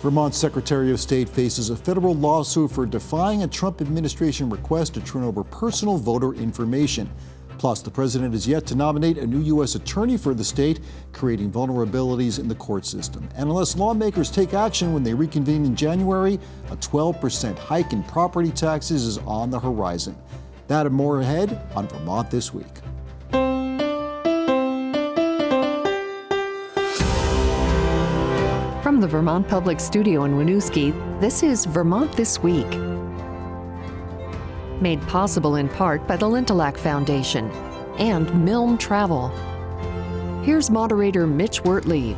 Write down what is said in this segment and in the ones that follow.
Vermont's Secretary of State faces a federal lawsuit for defying a Trump administration request to turn over personal voter information. Plus, the president is yet to nominate a new U.S. attorney for the state, creating vulnerabilities in the court system. And unless lawmakers take action when they reconvene in January, a 12% hike in property taxes is on the horizon. That and more ahead on Vermont This Week. From the Vermont Public Studio in Winooski, this is Vermont This Week. Made possible in part by the Lintelak Foundation and Milne Travel. Here's moderator Mitch Wertlieb.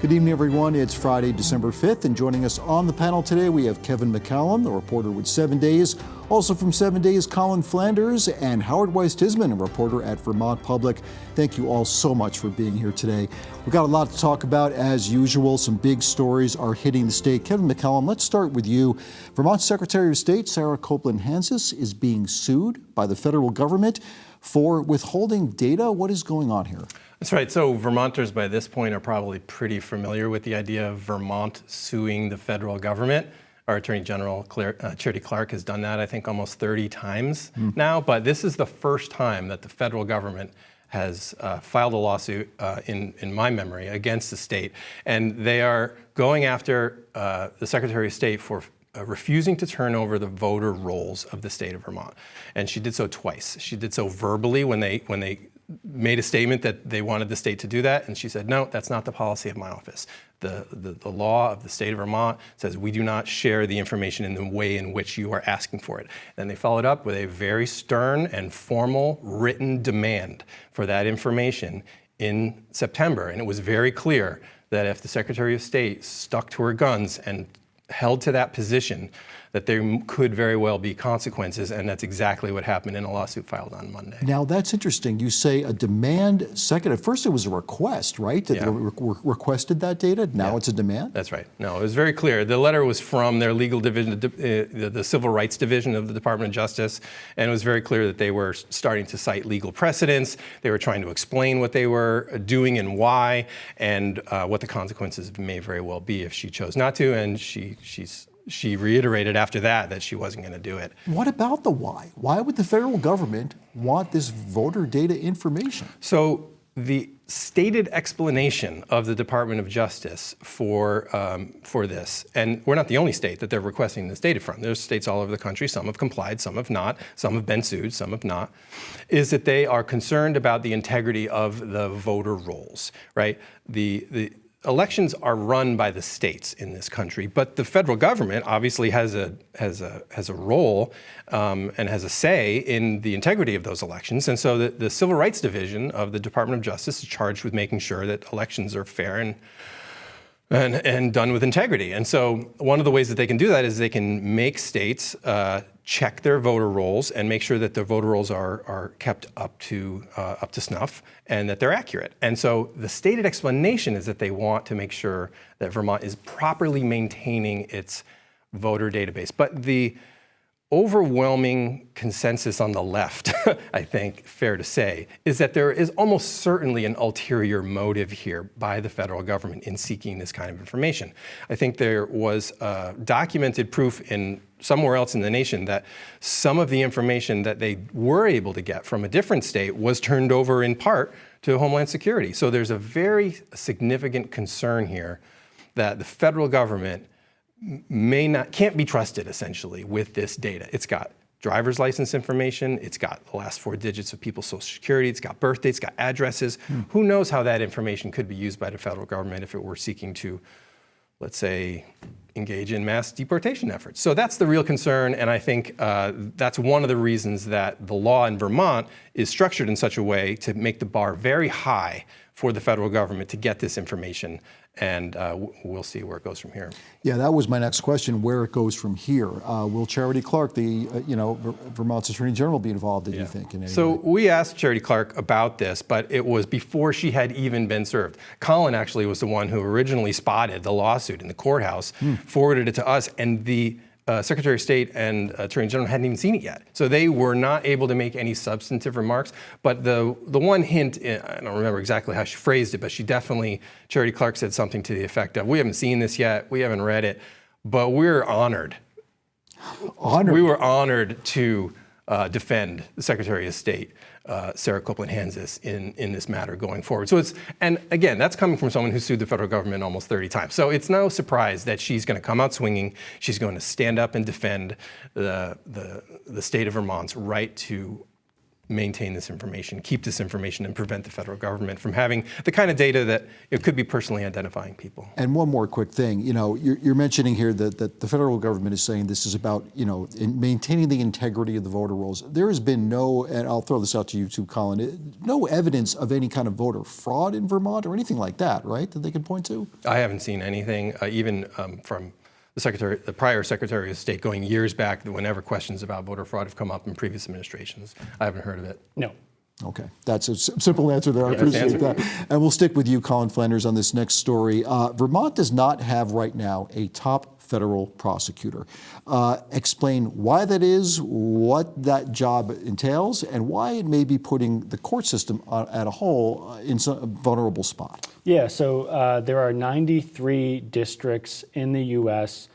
Good evening, everyone. It's Friday, December 5th, and joining us on the panel today, we have Kevin McCallum, the reporter with 7 Days. Also from 7 Days, Colin Flanders and Howard Weiss-Tisman, a reporter at Vermont Public. Thank you all so much for being here today. We've got a lot to talk about as usual. Some big stories are hitting the state. Kevin McCallum, let's start with you. Vermont Secretary of State Sarah Copeland-Hansis is being sued by the federal government for withholding data. What is going on here? That's right. So Vermonters by this point are probably pretty familiar with the idea of Vermont suing the federal government. Our Attorney General, Charity Clark, has done that, I think, almost 30 times now. But this is the first time that the federal government has filed a lawsuit, in my memory, against the state. And they are going after the Secretary of State for refusing to turn over the voter rolls of the state of Vermont. And she did so twice. She did so verbally when they made a statement that they wanted the state to do that, and she said, no, that's not the policy of my office. The law of the state of Vermont says we do not share the information in the way in which you are asking for it. Then they followed up with a very stern and formal written demand for that information in September, and it was very clear that if the Secretary of State stuck to her guns and held to that position, that there could very well be consequences, and that's exactly what happened in a lawsuit filed on Monday. Now, that's interesting. You say a demand. Second, at first it was a request, right? That they requested that data. Now it's a demand? That's right. No, it was very clear. The letter was from their legal division, the Civil Rights Division of the Department of Justice, and it was very clear that they were starting to cite legal precedents. They were trying to explain what they were doing and why, and what the consequences may very well be if she chose not to, and she reiterated after that she wasn't going to do it. What about the why? Why would the federal government want this voter data information? So the stated explanation of the Department of Justice for this, and we're not the only state that they're requesting this data from. There's states all over the country. Some have complied, some have not. Some have been sued, some have not. Is that they are concerned about the integrity of the voter rolls, right? The elections are run by the states in this country, but the federal government obviously has a role and has a say in the integrity of those elections. And so the Civil Rights Division of the Department of Justice is charged with making sure that elections are fair and done with integrity. And so one of the ways that they can do that is they can make states check their voter rolls and make sure that their voter rolls are kept up to snuff and that they're accurate. And so the stated explanation is that they want to make sure that Vermont is properly maintaining its voter database. But the overwhelming consensus on the left, I think, fair to say, is that there is almost certainly an ulterior motive here by the federal government in seeking this kind of information. I think there was documented proof in somewhere else in the nation that some of the information that they were able to get from a different state was turned over in part to Homeland Security. So there's a very significant concern here that the federal government can't be trusted essentially with this data. It's got driver's license information, it's got the last 4 digits of people's social security, it's got birth dates, it's got addresses. Who knows how that information could be used by the federal government if it were seeking to, let's say, engage in mass deportation efforts. So that's the real concern, and I think that's one of the reasons that the law in Vermont is structured in such a way to make the bar very high for the federal government to get this information, and we'll see where it goes from here. Yeah, that was my next question, where it goes from here. Will Charity Clark, the Vermont's Attorney General, be involved, do you think? In any way? We asked Charity Clark about this, but it was before she had even been served. Colin actually was the one who originally spotted the lawsuit in the courthouse, forwarded it to us, and the Secretary of State and Attorney General hadn't even seen it yet. So they were not able to make any substantive remarks. But the one hint, I don't remember exactly how she phrased it, but she definitely, Charity Clark said something to the effect of, we haven't seen this yet, we haven't read it, but we're honored. Honored? We were honored to defend the Secretary of State, Sarah Copeland-Hansis, in this matter going forward. So and again, that's coming from someone who sued the federal government almost 30 times. So it's no surprise that she's going to come out swinging. She's going to stand up and defend the state of Vermont's right to maintain this information, keep this information, and prevent the federal government from having the kind of data that it could be personally identifying people. And one more quick thing, you're mentioning here that the federal government is saying this is about, in maintaining the integrity of the voter rolls. There has been no, and I'll throw this out to you too, Colin, no evidence of any kind of voter fraud in Vermont or anything like that, right, that they can point to? I haven't seen anything, even from the prior Secretary of State going years back, whenever questions about voter fraud have come up in previous administrations. I haven't heard of it. No. Okay, that's a simple answer there. I appreciate that. And we'll stick with you, Colin Flanders, on this next story. Vermont does not have right now a top federal prosecutor. Explain why that is, what that job entails, and why it may be putting the court system at a whole in a vulnerable spot. Yeah, so there are 93 districts in the U.S.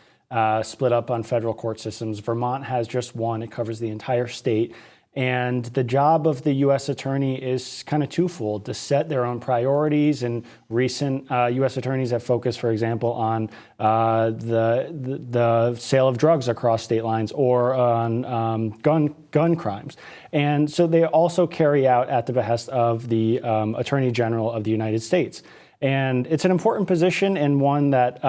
Split up on federal court systems. Vermont has just one. It covers the entire state. And the job of the U.S. attorney is kind of twofold: to set their own priorities. And recent U.S. attorneys have focused, for example, on the sale of drugs across state lines or on gun crimes. And so they also carry out at the behest of the Attorney General of the United States. And it's an important position, and one that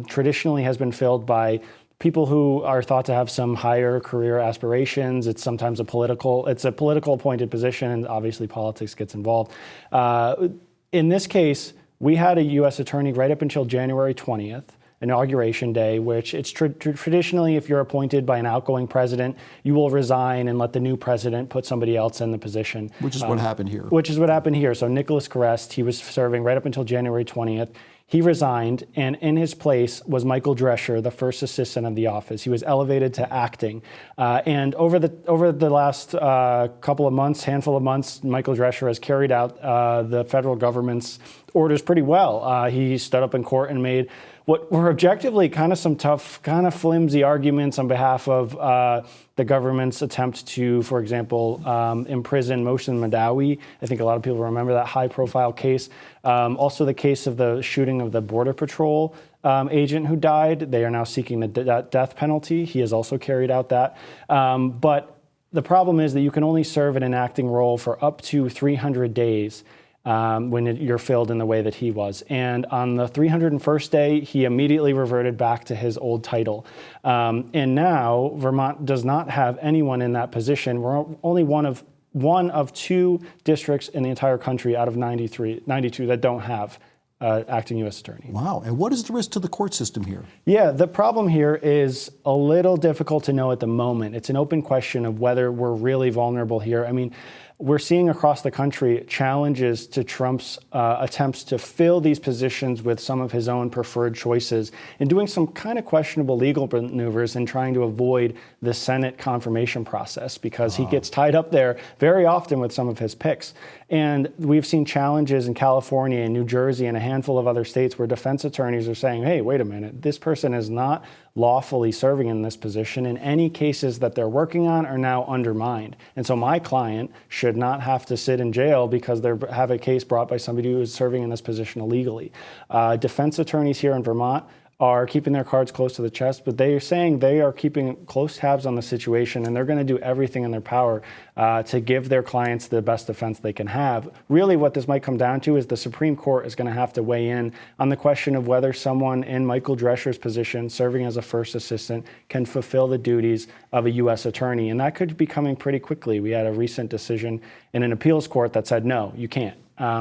traditionally has been filled by people who are thought to have some higher career aspirations. It's sometimes a political appointed position, and obviously politics gets involved. In this case, we had a U.S. attorney right up until January 20th, Inauguration Day, which it's traditionally, if you're appointed by an outgoing president, you will resign and let the new president put somebody else in the position. Which is what happened here. Which is what happened here. So Nicholas Carest, he was serving right up until January 20th. He resigned, and in his place was Michael Drescher, the first assistant of the office. He was elevated to acting. And over the last handful of months, Michael Drescher has carried out the federal government's orders pretty well. He stood up in court and made what were objectively kind of some tough, kind of flimsy arguments on behalf of the government's attempt to, for example, imprison Mohsen Madawi. I think a lot of people remember that high-profile case. Also the case of the shooting of the Border Patrol agent who died. They are now seeking the death penalty. He has also carried out that. But the problem is that you can only serve in an acting role for up to 300 days. When you're filled in the way that he was. And on the 301st day, he immediately reverted back to his old title. And now Vermont does not have anyone in that position. We're only one of two districts in the entire country out of 92 that don't have acting U.S. attorney. Wow, and what is the risk to the court system here? Yeah, the problem here is a little difficult to know at the moment. It's an open question of whether we're really vulnerable here. I mean, we're seeing across the country challenges to Trump's attempts to fill these positions with some of his own preferred choices and doing some kind of questionable legal maneuvers and trying to avoid the Senate confirmation process because he gets tied up there very often with some of his picks. And we've seen challenges in California and New Jersey and a handful of other states where defense attorneys are saying, hey, wait a minute, this person is not lawfully serving in this position, and any cases that they're working on are now undermined. And so my client should not have to sit in jail because they have a case brought by somebody who is serving in this position illegally. Defense attorneys here in Vermont are keeping their cards close to the chest, but they are saying they are keeping close tabs on the situation, and they're going to do everything in their power to give their clients the best defense they can have. Really what this might come down to is the Supreme Court is going to have to weigh in on the question of whether someone in Michael Drescher's position, serving as a first assistant, can fulfill the duties of a U.S. attorney. And that could be coming pretty quickly. We had a recent decision in an appeals court that said, no, you can't.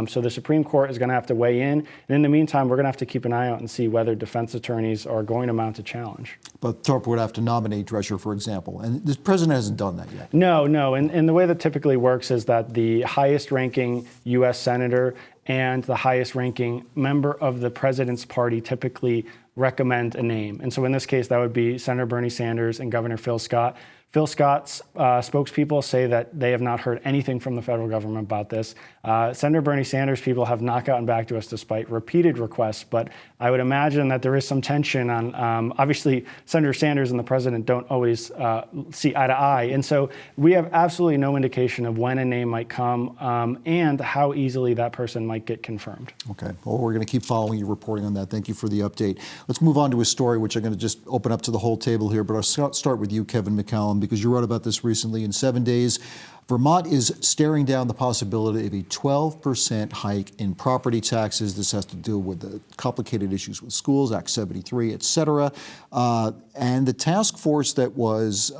So the Supreme Court is going to have to weigh in. And in the meantime, we're going to have to keep an eye out and see whether defense attorneys are going to mount a challenge. But Thorpe would have to nominate Drescher, for example. And the president hasn't done that yet. No. And the way that typically works is that the highest ranking U.S. senator and the highest ranking member of the president's party typically recommend a name. And so in this case, that would be Senator Bernie Sanders and Governor Phil Scott. Phil Scott's spokespeople say that they have not heard anything from the federal government about this. Senator Bernie Sanders people have not gotten back to us despite repeated requests, but I would imagine that there is some tension on, obviously, Senator Sanders and the president don't always see eye to eye. And so we have absolutely no indication of when a name might come and how easily that person might get confirmed. Okay, well, we're going to keep following you, reporting on that. Thank you for the update. Let's move on to a story which I'm going to just open up to the whole table here, but I'll start with you, Kevin McCallum, because you wrote about this recently. In 7 days, Vermont is staring down the possibility of a 12% hike in property taxes. This has to do with the complicated issues with schools, Act 73, et cetera. And the task force that was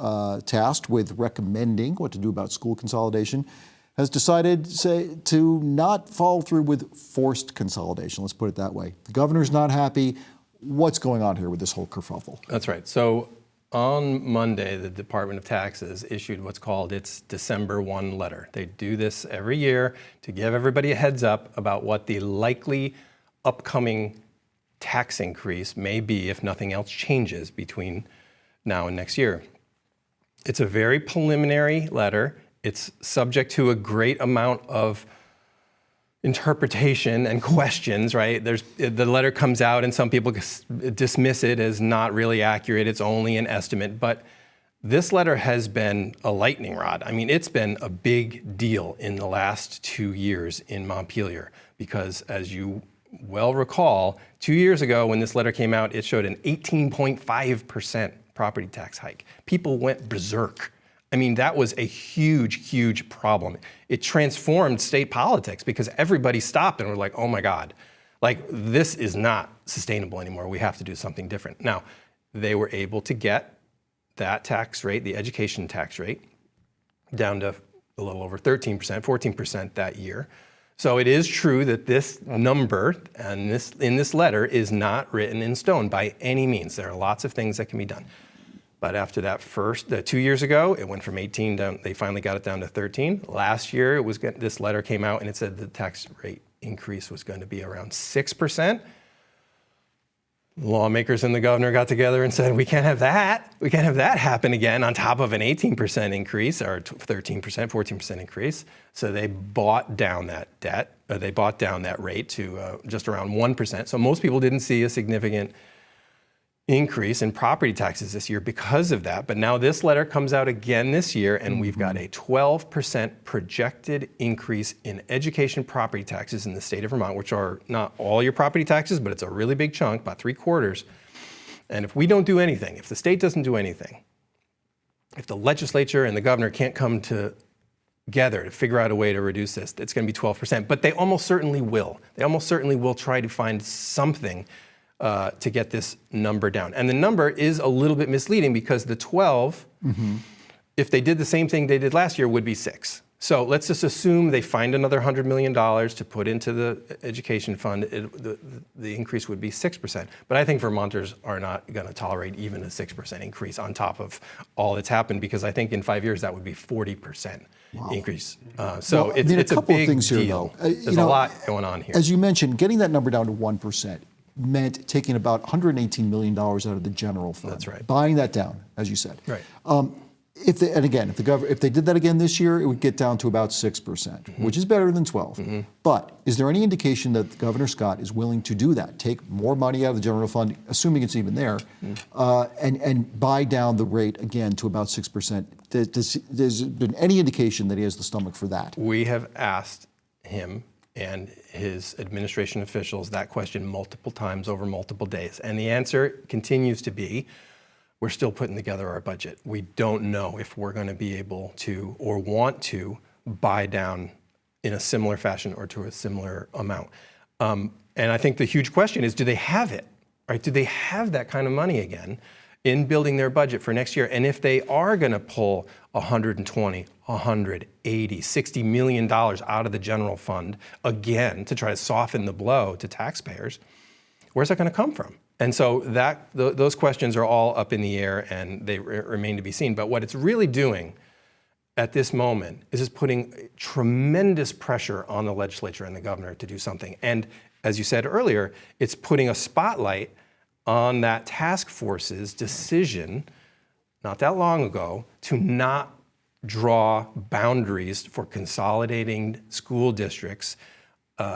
tasked with recommending what to do about school consolidation has decided, to not follow through with forced consolidation. Let's put it that way. The governor's not happy. What's going on here with this whole kerfuffle? That's right. So on Monday, the Department of Taxes issued what's called its December 1 letter. They do this every year to give everybody a heads up about what the likely upcoming tax increase may be if nothing else changes between now and next year. It's a very preliminary letter. It's subject to a great amount of interpretation and questions, right? The letter comes out and some people dismiss it as not really accurate. It's only an estimate. But this letter has been a lightning rod. I mean, it's been a big deal in the last 2 years in Montpelier because, as you well recall, 2 years ago when this letter came out, it showed an 18.5% property tax hike. People went berserk. I mean, that was a huge, huge problem. It transformed state politics because everybody stopped and were like, oh my God, like this is not sustainable anymore. We have to do something different. Now, they were able to get that tax rate, the education tax rate, down to a little over 13%, 14% that year. So it is true that this number and in this letter is not written in stone by any means. There are lots of things that can be done. But after that 2 years ago, it went from 18 down, they finally got it down to 13. Last year, this letter came out and it said the tax rate increase was going to be around 6%. Lawmakers and the governor got together and said, we can't have that. We can't have that happen again on top of an 18% increase or 13%, 14% increase. So they bought down that debt, or they bought down that rate to just around 1%. So most people didn't see a significant increase in property taxes this year because of that. But now this letter comes out again this year, and we've got a 12% projected increase in education property taxes in the state of Vermont, which are not all your property taxes, but it's a really big chunk, about 3/4. And if we don't do anything, if the state doesn't do anything, if the legislature and the governor can't come together to figure out a way to reduce this, it's going to be 12%. But they almost certainly will. They almost certainly will try to find something to get this number down. And the number is a little bit misleading because the 12, if they did the same thing they did last year, would be 6. So let's just assume they find another $100 million to put into the education fund. The increase would be 6%. But I think Vermonters are not going to tolerate even a 6% increase on top of all that's happened, because I think in 5 years that would be 40% increase. So Well, it's a big things here, deal. though. There's a lot going on here. As you mentioned, getting that number down to 1% meant taking about $118 million out of the general fund. That's right. Buying that down, as you said. Right. If they did that again this year, it would get down to about 6%, which is better than 12. But is there any indication that Governor Scott is willing to do that, take more money out of the general fund, assuming it's even there, and buy down the rate again to about 6%? There's been any indication that he has the stomach for that? We have asked him and his administration officials that question multiple times over multiple days. And the answer continues to be, we're still putting together our budget. We don't know if we're going to be able to or want to buy down in a similar fashion or to a similar amount. And I think the huge question is, do they have it? Right? Do they have that kind of money again in building their budget for next year? And if they are going to pull $120, $180, $60 million out of the general fund again to try to soften the blow to taxpayers, where's that going to come from? And so those questions are all up in the air, and they remain to be seen. But what it's really doing at this moment is it's putting tremendous pressure on the legislature and the governor to do something. And as you said earlier, it's putting a spotlight on that task force's decision not that long ago to not draw boundaries for consolidating school districts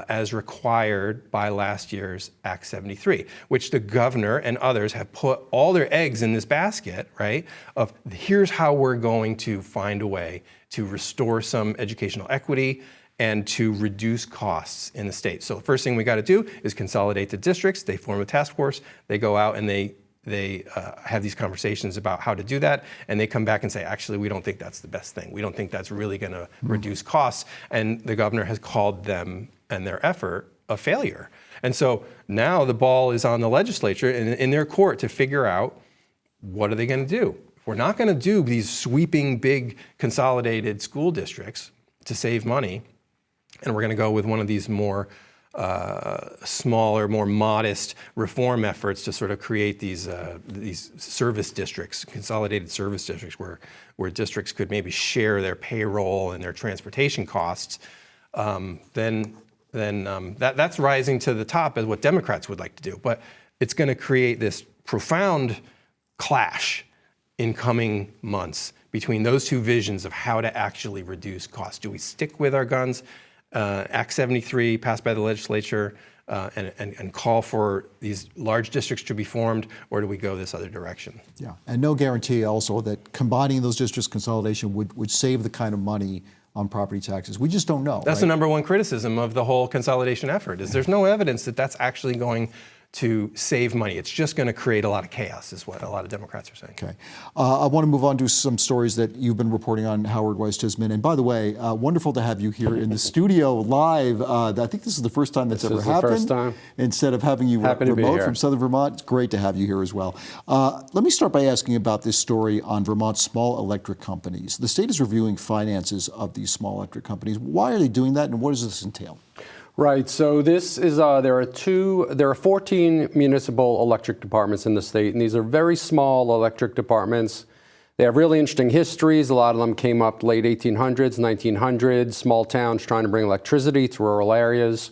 as required by last year's Act 73, which the governor and others have put all their eggs in this basket, right, of here's how we're going to find a way to restore some educational equity and to reduce costs in the state. So the first thing we got to do is consolidate the districts. They form a task force. They go out and they have these conversations about how to do that, and they come back and say, actually, we don't think that's the best thing. We don't think that's really going to reduce costs. And the governor has called them and their effort a failure. And so now the ball is on the legislature and in their court to figure out what are they going to do. We're not going to do these sweeping, big, consolidated school districts to save money, and we're going to go with one of these more smaller, more modest reform efforts to sort of create these service districts, consolidated service districts, where districts could maybe share their payroll and their transportation costs. Then that's rising to the top as what Democrats would like to do. But it's going to create this profound clash in coming months between those two visions of how to actually reduce costs. Do we stick with our guns? Act 73 passed by the legislature and call for these large districts to be formed, or do we go this other direction? Yeah, and no guarantee also that combining those districts consolidation would save the kind of money on property taxes. We just don't know. That's right? the number one criticism of the whole consolidation effort, is there's no evidence that that's actually going to save money. It's just going to create a lot of chaos, is what a lot of Democrats are saying. Okay. I want to move on to some stories that you've been reporting on, Howard Weiss-Tisman. And by the way, wonderful to have you here in the studio live. I think this is the first time that's ever happened. This is the first time. Instead of having you remote from Southern Vermont, it's great to have you here as well. Let me start by asking about this story on Vermont's small electric companies. The state is reviewing finances of these small electric companies. Why are they doing that, and what does this entail? Right. So this is there are 14 municipal electric departments in the state, and these are very small electric departments. They have really interesting histories. A lot of them came up late 1800s, 1900s, small towns trying to bring electricity to rural areas.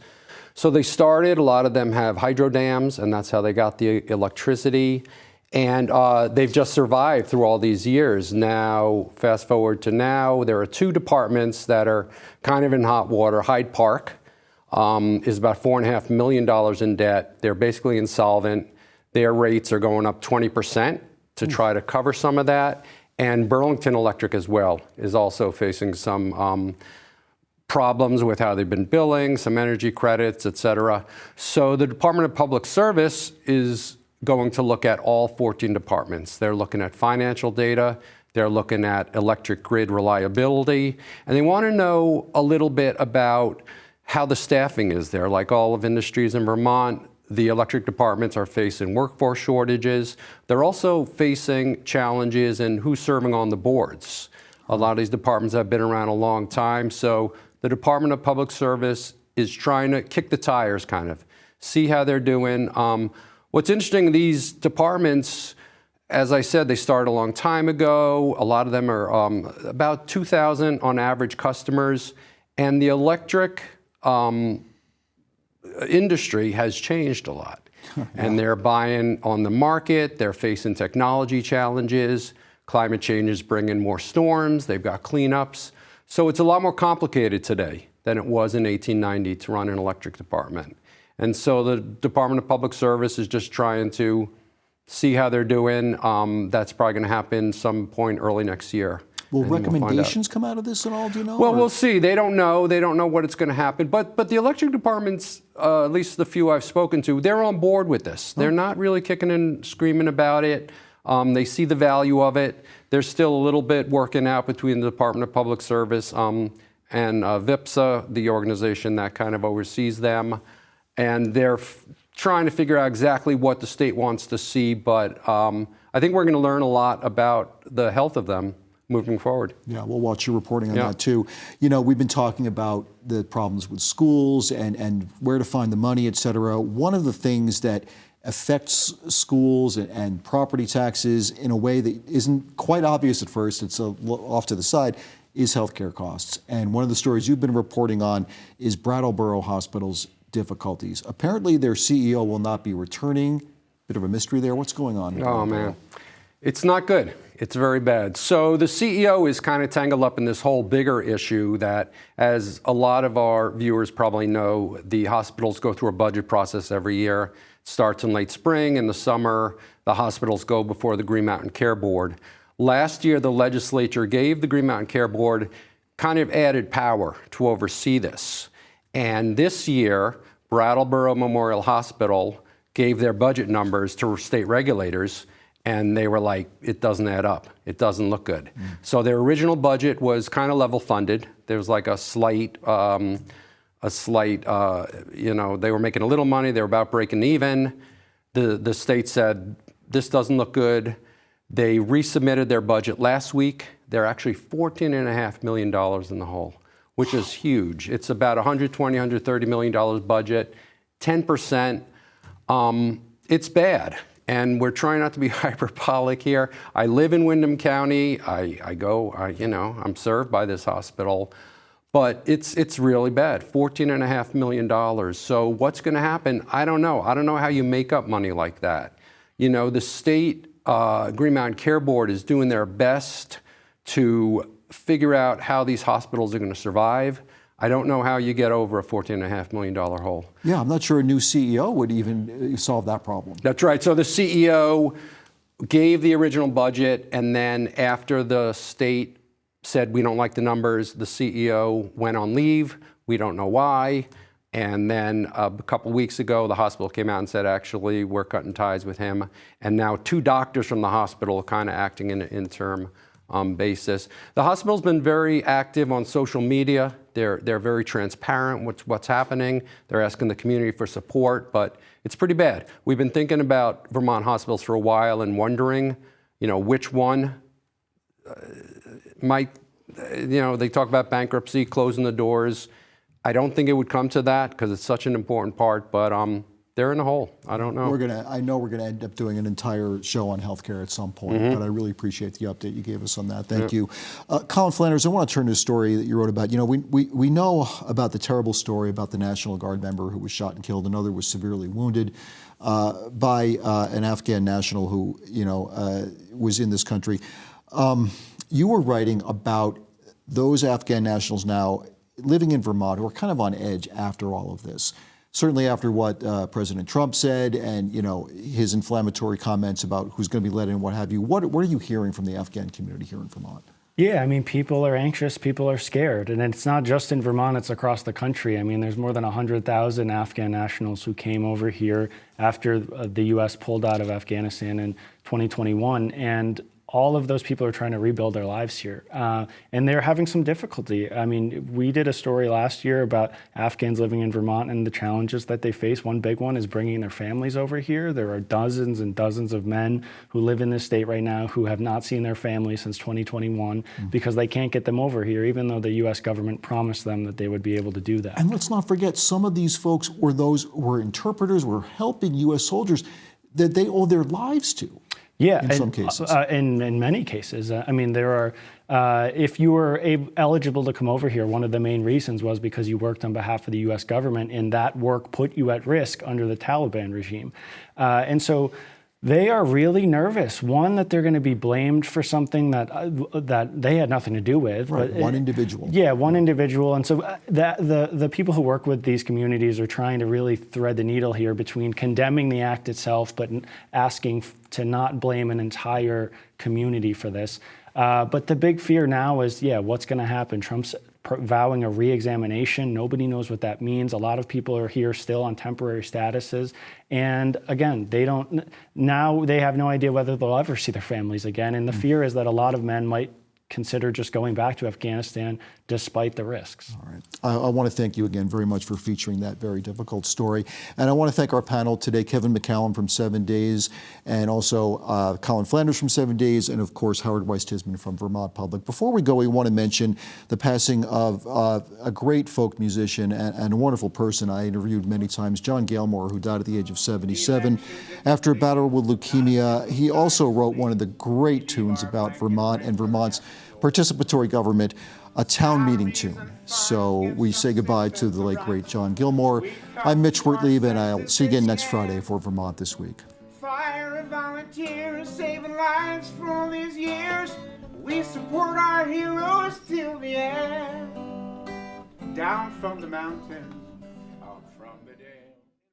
So they started. A lot of them have hydro dams, and that's how they got the electricity. And they've just survived through all these years. Now, fast forward to now, there are two departments that are kind of in hot water. Hyde Park is about $4.5 million in debt. They're basically insolvent. Their rates are going up 20% to try to cover some of that. And Burlington Electric as well is also facing some problems with how they've been billing, some energy credits, et cetera. So the Department of Public Service is going to look at all 14 departments. They're looking at financial data. They're looking at electric grid reliability. And they want to know a little bit about how the staffing is there. Like all of industries in Vermont, the electric departments are facing workforce shortages. They're also facing challenges in who's serving on the boards. A lot of these departments have been around a long time, so the Department of Public Service is trying to kick the tires, kind of, see how they're doing. What's interesting, these departments, as I said, they started a long time ago. A lot of them are about 2,000 on average customers, and the electric industry has changed a lot. And they're buying on the market, they're facing technology challenges, climate change is bringing more storms, they've got cleanups. So it's a lot more complicated today than it was in 1890 to run an electric department. And so the Department of Public Service is just trying to see how they're doing. That's probably going to happen some point early next year. Will recommendations come out of this at all, do you know? Well, we'll see. They don't know. They don't know what it's going to happen. But the electric departments, at least the few I've spoken to, they're on board with this. They're not really kicking and screaming about it. They see the value of it. There's still a little bit working out between the Department of Public Service and VIPSA, the organization that kind of oversees them. And they're trying to figure out exactly what the state wants to see. But I think we're going to learn a lot about the health of them moving forward. Yeah, we'll watch your reporting on that too. You know, we've been talking about the problems with schools and where to find the money, et cetera. One of the things that affects schools and property taxes in a way that isn't quite obvious at first, it's off to the side, is healthcare costs. And one of the stories you've been reporting on is Brattleboro Hospital's difficulties. Apparently their CEO will not be returning Bit of a mystery there. What's going on? Oh, man. It's not good. It's very bad. So the CEO is kind of tangled up in this whole bigger issue that, as a lot of our viewers probably know, the hospitals go through a budget process every year. It starts in late spring. In the summer, the hospitals go before the Green Mountain Care Board. Last year, the legislature gave the Green Mountain Care Board kind of added power to oversee this. And this year, Brattleboro Memorial Hospital gave their budget numbers to state regulators, and they were like, it doesn't add up. It doesn't look good. So their original budget was kind of level funded. There was like a slight, they were making a little money. They were about breaking even. The state said, this doesn't look good. They resubmitted their budget last week. They're actually $14.5 million in the hole, which is huge. It's about $130 million budget, 10%. It's bad. And we're trying not to be hyperbolic here. I live in Windham County. I'm served by this hospital, but it's really bad. $14.5 million. So what's going to happen? I don't know. I don't know how you make up money like that. You know, the state Green Mountain Care Board is doing their best to figure out how these hospitals are going to survive. I don't know how you get over a $14.5 million hole. Yeah, I'm not sure a new CEO would even solve that problem. That's right. So the CEO gave the original budget, and then after the state said we don't like the numbers, the CEO went on leave. We don't know why. And then a couple weeks ago, the hospital came out and said, actually, we're cutting ties with him. And now 2 doctors from the hospital kind of acting in an interim basis. The hospital's been very active on social media. They're very transparent with what's happening. They're asking the community for support, but it's pretty bad. We've been thinking about Vermont hospitals for a while and wondering, which one might, they talk about bankruptcy, closing the doors. I don't think it would come to that because it's such an important part, but they're in a hole. I don't know. I know we're gonna end up doing an entire show on healthcare at some point, but I really appreciate the update you gave us on that. Thank you. Colin Flanders, I want to turn to a story that you wrote about. We know about the terrible story about the National Guard member who was shot and killed. Another was severely wounded by an Afghan national who, was in this country. You were writing about those Afghan nationals now living in Vermont who are kind of on edge after all of this. Certainly after what President Trump said and his inflammatory comments about who's going to be let in, what have you. What are you hearing from the Afghan community here in Vermont? Yeah, I mean, people are anxious, people are scared. And it's not just in Vermont, it's across the country. I mean, there's more than 100,000 Afghan nationals who came over here after the U.S. pulled out of Afghanistan in 2021. And all of those people are trying to rebuild their lives here. And they're having some difficulty. I mean, we did a story last year about Afghans living in Vermont and the challenges that they face. One big one is bringing their families over here. There are dozens and dozens of men who live in this state right now who have not seen their families since 2021 because they can't get them over here, even though the U.S. government promised them that they would be able to do that. And let's not forget, some of these folks were those who were interpreters, were helping U.S. soldiers that they owe their lives to. Yeah, in some cases. In many cases. I mean, there are, if you were eligible to come over here, one of the main reasons was because you worked on behalf of the U.S. government, and that work put you at risk under the Taliban regime. And so they are really nervous. One, that they're going to be blamed for something that they had nothing to do with. Right, but one individual. Yeah, one individual. And so the people who work with these communities are trying to really thread the needle here between condemning the act itself, but asking to not blame an entire community for this. But the big fear now is, what's going to happen? Trump's vowing a re-examination. Nobody knows what that means. A lot of people are here still on temporary statuses. And again, they have no idea whether they'll ever see their families again. And the fear is that a lot of men might consider just going back to Afghanistan despite the risks. All right. I want to thank you again very much for featuring that very difficult story. And I want to thank our panel today, Kevin McCallum from 7 Days, and also Colin Flanders from 7 Days, and of course, Howard Weiss-Tisman from Vermont Public. Before we go, we want to mention the passing of a great folk musician and a wonderful person I interviewed many times, John Gilmore, who died at the age of 77 after a battle with leukemia. He also wrote one of the great tunes about Vermont and Vermont's participatory government, a town meeting tune. So we say goodbye to the late, great John Gilmore. I'm Mitch Wertlieb, and I'll see you again next Friday for Vermont This Week. volunteers, saving lives for all these years. We support our heroes till the end. Down from the mountain,